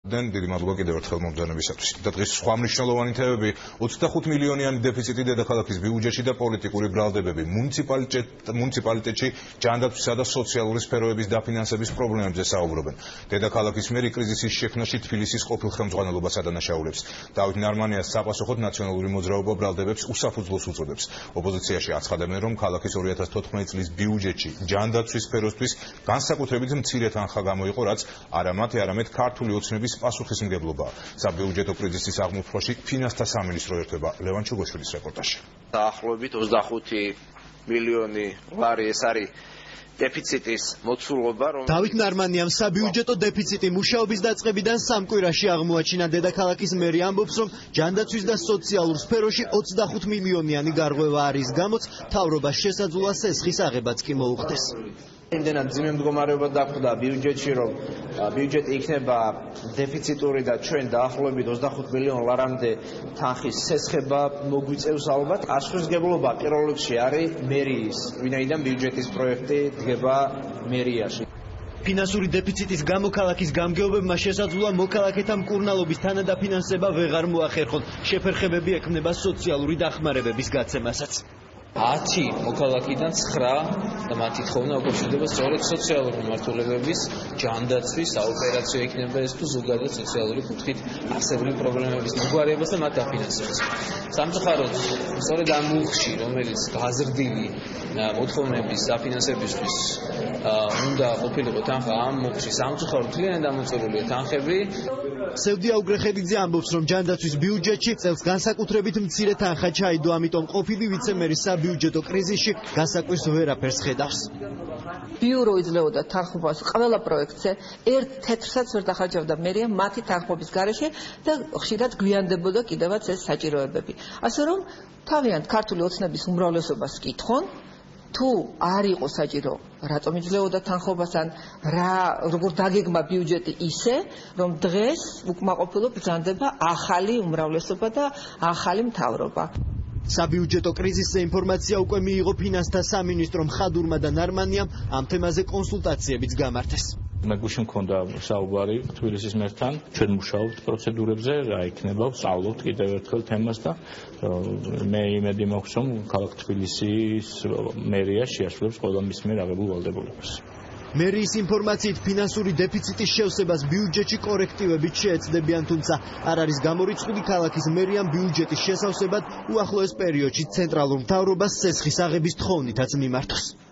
დიდი მადლობა კიდევ ერთხელ მომბრძანებისათვის. და დღეს სხვა მნიშვნელოვანი თემები 25 მილიონიანი დეფიციტი დედაქალაქის ბიუჯეტში და პოლიტიკური ბრალდებები მუნიციპალიტეტში ჯანდაცვისა და სოციალური სფეროების დაფინანსების პრობლემებზე საუბრობენ. დედაქალაქის მერი კრიზისის შექმნაში თბილისის ყოფილ ხელმძღვანელობას ადანაშაულებს. დავით ნარმანიას საპასუხოდ ნაციონალური მოძრაობა ბრალდებებს უსაფუძვლოს უწოდებს. ოპოზიციაში აცხადებენ, რომ ქალაქის 2014 წლის ბიუჯეტში ჯანდაცვის სფეროსთვის განსაკუთრებით მცირე თანხა გამოიყო, რაც არა მათი, არამედ ქართული ოცნების პასუხისმგებლობა. საბიუჯეტო კრიზისის აღმოფხვრაში ფინანსთა სამინისტრო ერთვება. ლევან ჩუგოშვილის რეპორტაჟი. დაახლოებით 25 მილიონი ლარი ეს არის დეფიციტის მოცულობა, დავით ნარმანიამ საბიუჯეტო დეფიციტი მუშაობის დაწყებიდან 3 კვირაში აღმოაჩინა. დედაქალაქის მერი ამბობს, რომ ჯანდაცვის და სოციალურ სფეროში 25 მილიონიანი გარღვევა არის, გამოც მთავრობას შესაძლოა სესხის აღებაც კი მოუხდეს. იმდენად ძიმე მდგომარეობა დახვდა ბიუჯეტში, რომ ბიუჯეტი იქნება დეფიციტური და ჩვენ დაახლოებით 25 მილიონ ლარამდე თანხის სესხება მოგვიწევს ალბათ. პასუხისმგებლობა პირველ რიგში არის მერიის, ვინაიდან ბიუჯეტის პროექტი დგება მერიაში. ფინანსური დეფიციტის გამო ქალაქის გამგეობებმა შესაძლოა მოქალაქეთა მკურნალობის თანადაფინანსება ვეღარ მოახერხონ. შეფერხებები ექმნება სოციალური დახმარებების გაცემასაც. 10 მოქალაქიდან 9 და მათი თხოვნა უკავშირდება სწორედ სოციალური მიმართულებების ჯანდაცვის საოპერაციო იქნება ეს თუ ზოგადად სოციალური კუთხით არსებული პრობლემების მოგვარებას და მათ დაფინანსებას. სამწუხაროდ სწორედ ამ მუხში, რომელიც გაზრდილი მოთხოვნების დაფინანსებისთვის უნდა ყოფილიყო თანხა, ამ მუხში სამწუხაროდ ძალიან დამოწურულია თანხები. სევდია უგრეხელიძე ამბობს, რომ ჯანდაცვის ბიუჯეტში წელს განსაკუთრებით მცირე თანხა ჩაიდო, ამიტომ ყოფილი ვიცემერის საბიუჯეტო კრიზისში განსაკვირს ვერაფერს ხედავს. ბიურო იძლეოდა თანხმობას ყველა პროექტზე, ერთ თეთრსაც ვერ დახარჯავდა მერია მათი თანხმობის გარეშე და ხშირად გვიანდებოდა კიდევაც ეს საჭიროებები. ასე რომ თავიანთ ქართული ოცნების უმრავლესობას კითხონ, თუ არ იყო საჭირო, რატომ იძლეოდა თანხმობას ან როგორ დაგეგმა ბიუჯეტი ისე, რომ დღეს უკმაყოფილო ბრძანდება ახალი უმრავლესობა და ახალი მთავრობა. საბიუჯეტო კრიზისზე ინფორმაცია უკვე მიიღო ფინანსთა სამინისტრომ. ხადურმა და ნარმანიამ ამ თემაზე კონსულტაციებიც გამართეს. მე გუშინ მქონდა საუბარი თბილისის მერთან, ჩვენ მუშაობთ პროცედურებზე, რა იქნება, ვსწავლობთ კიდევ ერთხელ თემას და მე იმედი მაქვს, რომ ქალაქ თბილისის მერია შეასრულებს ყველა მის მიერ აღებულ ვალდებულებას. მერიის ინფორმაციით ფინანსური დეფიციტის შევსებას ბიუჯეტში კორექტივებით შეეცდებიან, თუმცა არ არის გამორიცხული ქალაქის მერიამ ბიუჯეტის შესავსებად უახლოეს პერიოდში ცენტრალურ მთავრობას სესხის აღების თხოვნითაც მიმართოს.